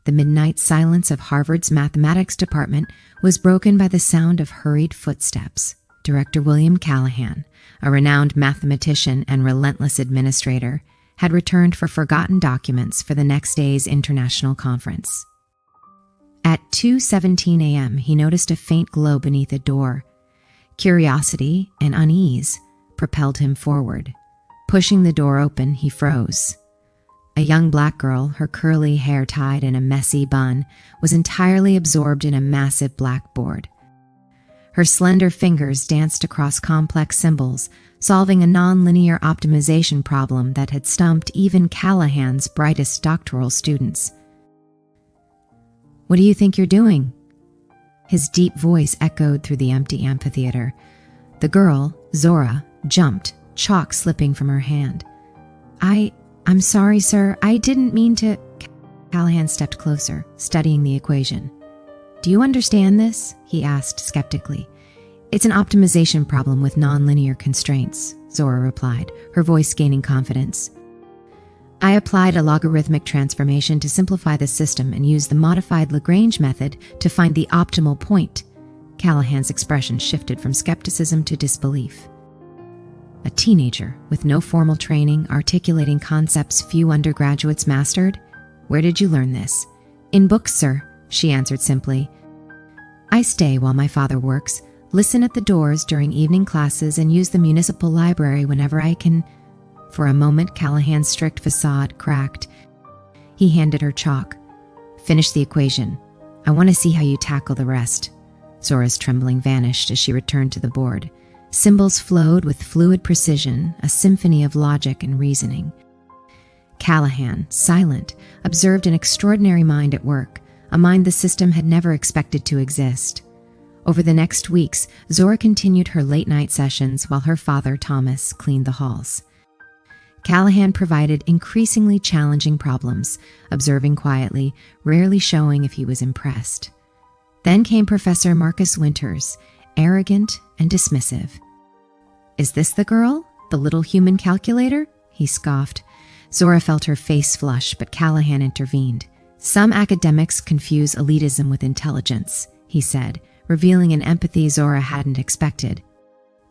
The midnight silence of Harvard's mathematics department was broken by the sound of hurried footsteps. Director William Callahan, a renowned mathematician and relentless administrator, had returned for forgotten documents for the next day's international conference. At 2:17 a.m., he noticed a faint glow beneath a door. Curiosity and unease propelled him forward. Pushing the door open, he froze. A young black girl, her curly hair tied in a messy bun, was entirely absorbed in a massive blackboard. Her slender fingers danced across complex symbols, solving a nonlinear optimization problem that had stumped even Callahan's brightest doctoral students. "What do you think you're doing?" His deep voice echoed through the empty amphitheater. The girl, Zora, jumped, chalk slipping from her hand. I'm sorry, sir. I didn't mean to." Callahan stepped closer, studying the equation. "Do you understand this?" he asked skeptically. "It's an optimization problem with nonlinear constraints," Zora replied, her voice gaining confidence. "I applied a logarithmic transformation to simplify the system and used the modified Lagrange method to find the optimal point." Callahan's expression shifted from skepticism to disbelief. "A teenager with no formal training, articulating concepts few undergraduates mastered? Where did you learn this?" "In books, sir," she answered simply. "I stay while my father works, listen at the doors during evening classes, and use the municipal library whenever I can." For a moment, Callahan's strict facade cracked. He handed her chalk. "Finish the equation. I want to see how you tackle the rest." Zora's trembling vanished as she returned to the board. Symbols flowed with fluid precision, a symphony of logic and reasoning. Callahan, silent, observed an extraordinary mind at work, a mind the system had never expected to exist. Over the next weeks, Zora continued her late-night sessions while her father, Thomas, cleaned the halls. Callahan provided increasingly challenging problems, observing quietly, rarely showing if he was impressed. Then came Professor Marcus Winters, arrogant and dismissive. "Is this the girl? The little human calculator?" he scoffed. Zora felt her face flush, but Callahan intervened. "Some academics confuse elitism with intelligence," he said, revealing an empathy Zora hadn't expected.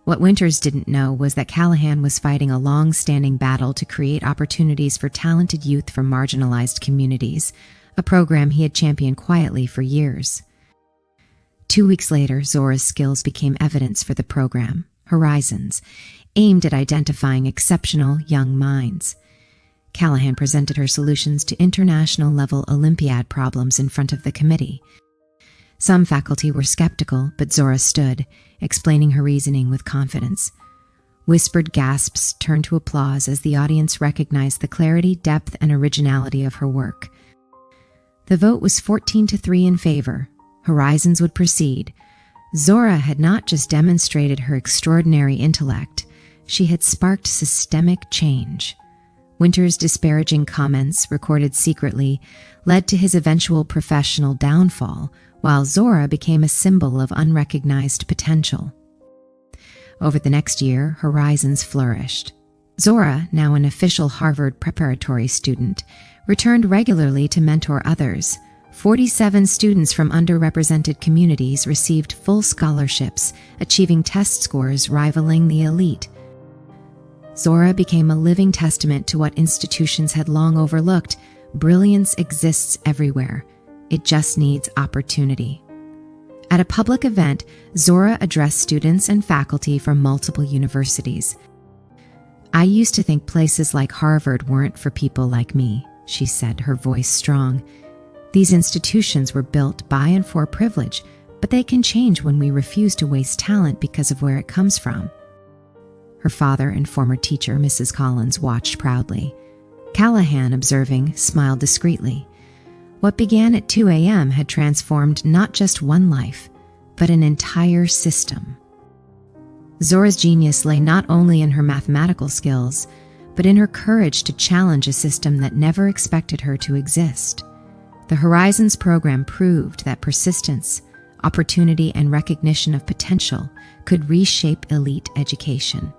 What Winters didn't know was that Callahan was fighting a long-standing battle to create opportunities for talented youth from marginalized communities, a program he had championed quietly for years. 2 weeks later, Zora's skills became evidence for the program, Horizons, aimed at identifying exceptional young minds. Callahan presented her solutions to international-level Olympiad problems in front of the committee. Some faculty were skeptical, but Zora stood, explaining her reasoning with confidence. Whispered gasps turned to applause as the audience recognized the clarity, depth, and originality of her work. The vote was 14-3 in favor. Horizons would proceed. Zora had not just demonstrated her extraordinary intellect, she had sparked systemic change. Winters' disparaging comments, recorded secretly, led to his eventual professional downfall, while Zora became a symbol of unrecognized potential. Over the next year, Horizons flourished. Zora, now an official Harvard preparatory student, returned regularly to mentor others. 47 students from underrepresented communities received full scholarships, achieving test scores rivaling the elite. Zora became a living testament to what institutions had long overlooked: brilliance exists everywhere. It just needs opportunity. At a public event, Zora addressed students and faculty from multiple universities. "I used to think places like Harvard weren't for people like me," she said, her voice strong. "These institutions were built by and for privilege, but they can change when we refuse to waste talent because of where it comes from." Her father and former teacher, Mrs. Collins, watched proudly. Callahan, observing, smiled discreetly. What began at 2 a.m. had transformed not just one life, but an entire system. Zora's genius lay not only in her mathematical skills, but in her courage to challenge a system that never expected her to exist. The Horizons program proved that persistence, opportunity, and recognition of potential could reshape elite education.